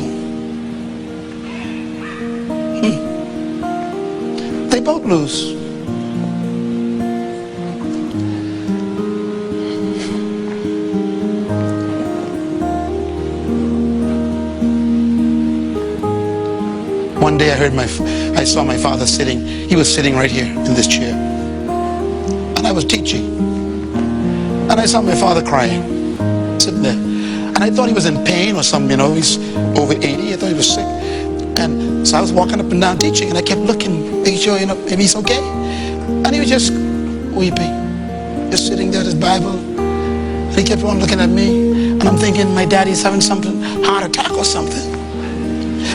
They both lose. One day I saw my father sitting. He was sitting right here in this chair. And I was teaching, and I saw my father crying, sitting there. And I thought he was in pain or something, he's over 80, I thought he was sick. And so I was walking up and down teaching, and I kept looking, making sure, maybe he's okay. And he was just weeping, just sitting there with his Bible. And he kept on looking at me, and I'm thinking, my daddy's having something, heart attack or something.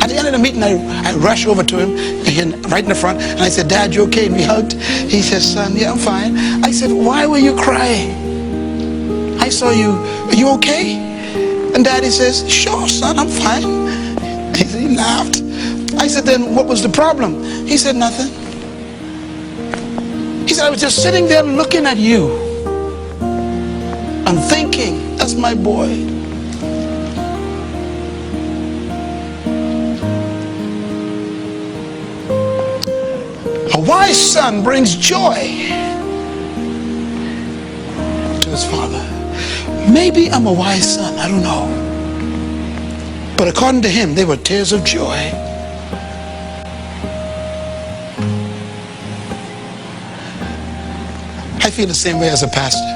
At the end of the meeting, I rushed over to him, right in the front, and I said, Dad, you okay? And we hugged. He said, son, yeah, I'm fine. I said, why were you crying? I saw you, are you okay? And Daddy says, sure, son, I'm fine. He laughed. I said, then what was the problem? He said, nothing. He said, I was just sitting there looking at you and thinking, that's my boy. A wise son brings joy to his father. Maybe I'm a wise son, I don't know. But according to him, they were tears of joy. I feel the same way as a pastor.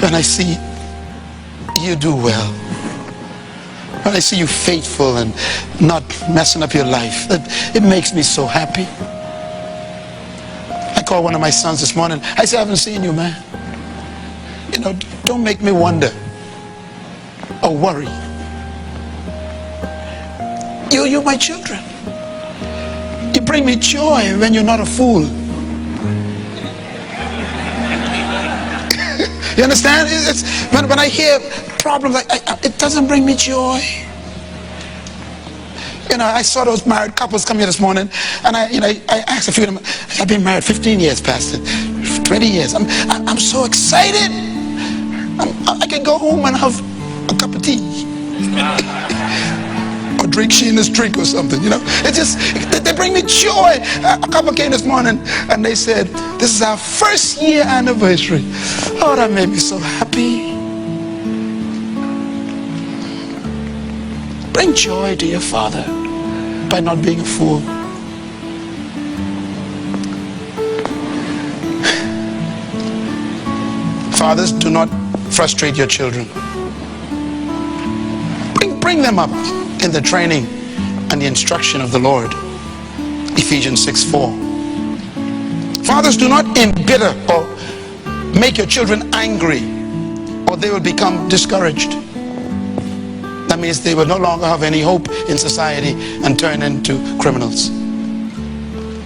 When I see you do well, when I see you faithful and not messing up your life, it makes me so happy. I called one of my sons this morning. I said, I haven't seen you, man. Don't make me wonder or worry. You're my children. You bring me joy when you're not a fool. You understand? When I hear problems, it doesn't bring me joy. I saw those married couples come here this morning, and I asked a few of them. I've been married 15 years, Pastor, 20 years. I'm so excited. I can go home and have a cup of tea, or drink Sheena's drink or something. It just they bring me joy. A couple came this morning, and they said, "This is our first year anniversary." Oh, that made me so happy. Bring joy to your father by not being a fool. Fathers, do not frustrate your children. Bring them up in the training and the instruction of the Lord. Ephesians 6:4. Fathers, do not embitter or make your children angry, or they will become discouraged. That means they will no longer have any hope in society and turn into criminals.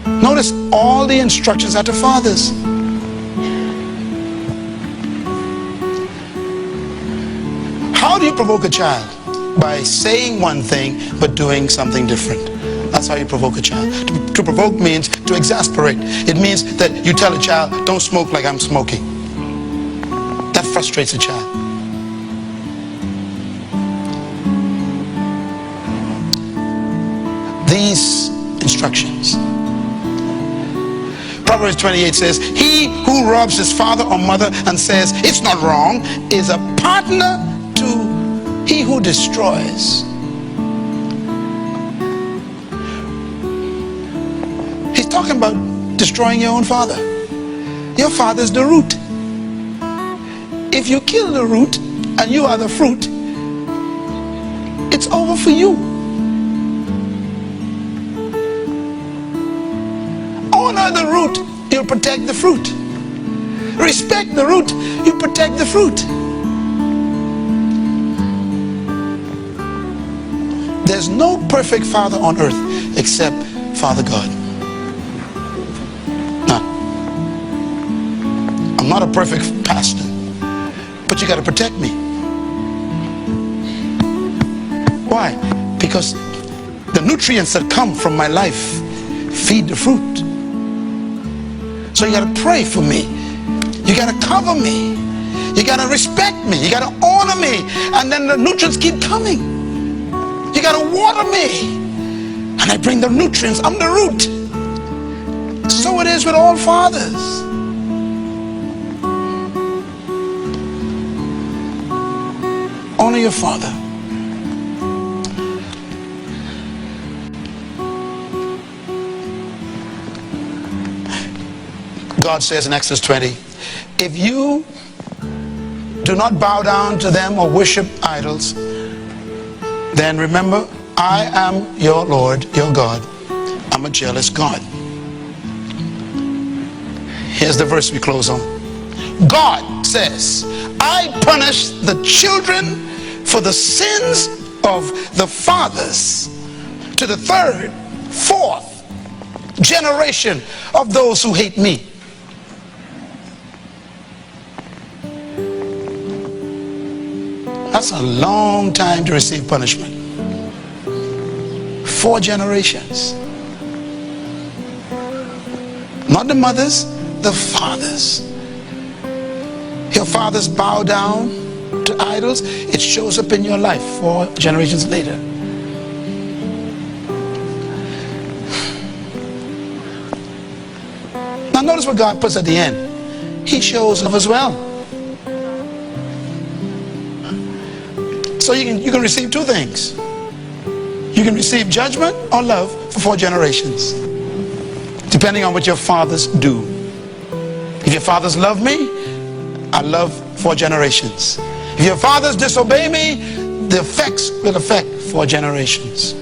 Notice all the instructions are to fathers. How do you provoke a child? By saying one thing but doing something different. That's how you provoke a child. To provoke means to exasperate. It means that you tell a child, don't smoke like I'm smoking. That frustrates a child. These instructions. Proverbs 28 says, he who robs his father or mother and says it's not wrong is a partner to he who destroys. He's talking about destroying your own father. Your father's the root. If you kill the root and you are the fruit, it's over for you. Honor the root, you'll protect the fruit. Respect the root, you protect the fruit. There's no perfect father on earth except Father God. None. I'm not a perfect pastor, but you got to protect me. Why? Because the nutrients that come from my life feed the fruit. So you got to pray for me. You got to cover me. You got to respect me. You got to honor me. And then the nutrients keep coming. You got to water me. And I bring the nutrients. I'm the root. So it is with all fathers. Honor your father. God says in Exodus 20, if you do not bow down to them or worship idols, then remember, I am your Lord, your God. I'm a jealous God. Here's the verse we close on. God says, I punish the children for the sins of the fathers to the third, fourth generation of those who hate me. That's a long time to receive punishment. 4 generations. Not the mothers, the fathers. Your fathers bow down to idols, it shows up in your life 4 generations later. Now notice what God puts at the end. He shows up as well. So you can receive 2 things. You can receive judgment or love for 4 generations, depending on what your fathers do. If your fathers love me, I love 4 generations. If your fathers disobey me, the effects will affect 4 generations.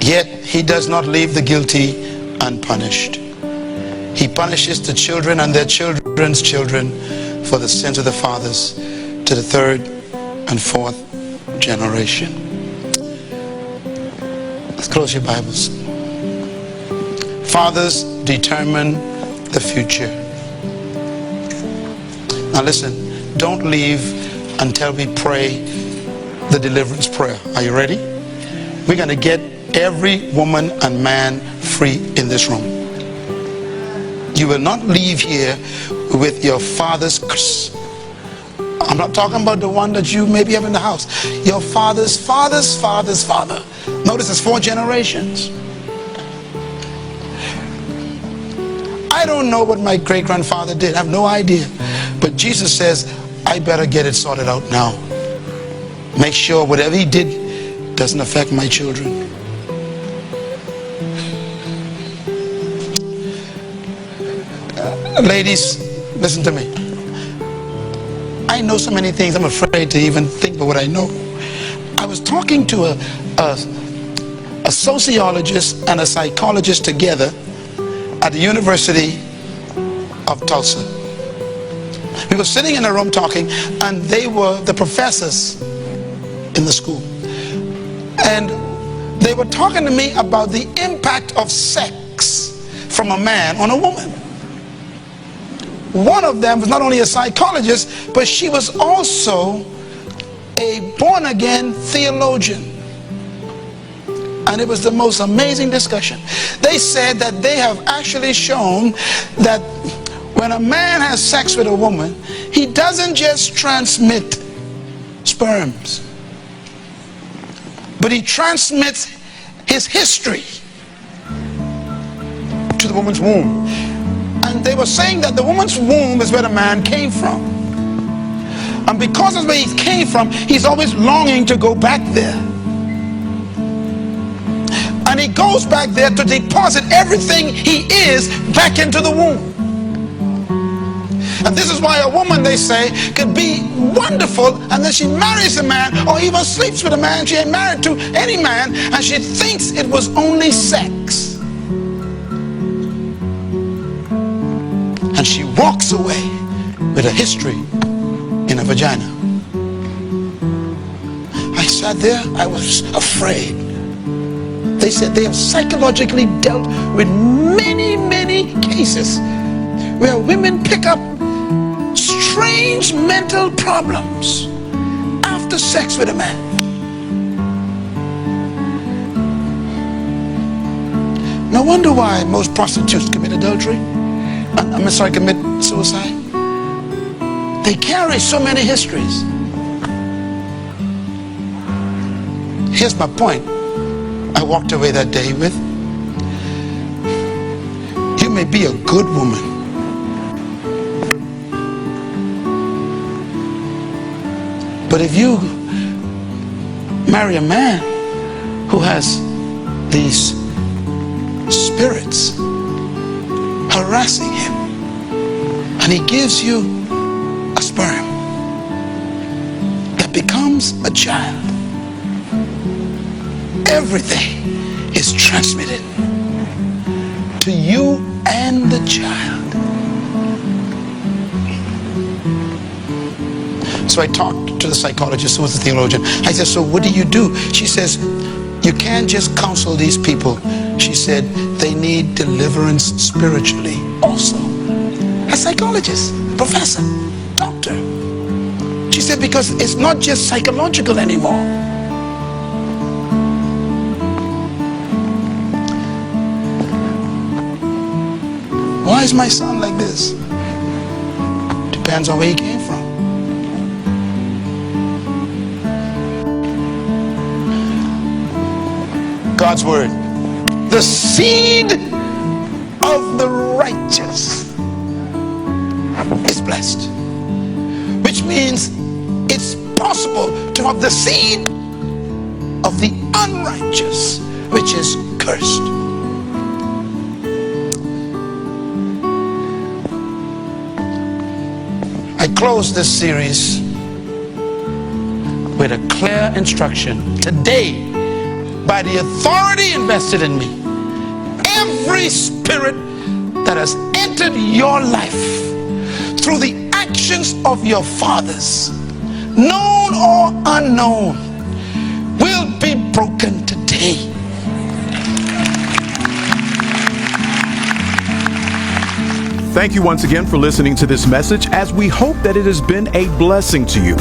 Yet he does not leave the guilty unpunished. He punishes the children and their children's children for the sins of the fathers to the 3rd and 4th generation. Let's close your Bibles. Fathers determine the future. Now listen, don't leave until we pray the deliverance prayer. Are you ready? We're going to get every woman and man free in this room. You will not leave here with your father's curse. I'm not talking about the one that you maybe have in the house. Your father's father's father's father. Notice it's 4 generations. I don't know what my great-grandfather did. I have no idea. But Jesus says, I better get it sorted out now. Make sure whatever he did doesn't affect my children. Ladies, listen to me. I know so many things I'm afraid to even think about what I know. I was talking to a sociologist and a psychologist together at the University of Tulsa. We were sitting in a room talking, and they were the professors in the school. And they were talking to me about the impact of sex from a man on a woman. One of them was not only a psychologist, but she was also a born-again theologian. And it was the most amazing discussion. They said that they have actually shown that when a man has sex with a woman, he doesn't just transmit sperms, but he transmits his history to the woman's womb. And they were saying that the woman's womb is where the man came from. And because of where he came from, he's always longing to go back there. And he goes back there to deposit everything he is back into the womb. And this is why a woman, they say, could be wonderful, and then she marries a man or even sleeps with a man she ain't married to any man, and she thinks it was only sex. And she walks away with a history in a vagina. I sat there, I was afraid. They said they have psychologically dealt with many, many cases where women pick up strange mental problems after sex with a man. No wonder why most prostitutes commit adultery. Commit suicide. They carry so many histories. Here's my point I walked away that day with. You may be a good woman, but if you marry a man who has these spirits, harassing him, and he gives you a sperm that becomes a child, everything is transmitted to you and the child. So I talked to the psychologist, who was a theologian. I said, so what do you do? She says, you can't just counsel these people. She said, they need deliverance spiritually also. A psychologist, professor, doctor. She said, because it's not just psychological anymore. Why is my son like this? Depends on where he came from. God's word. The seed of the righteous is blessed, which means it's possible to have the seed of the unrighteous, which is cursed. I close this series with a clear instruction. Today, by the authority invested in me, every spirit that has entered your life through the actions of your fathers, known or unknown, will be broken today. Thank you once again for listening to this message, as we hope that it has been a blessing to you.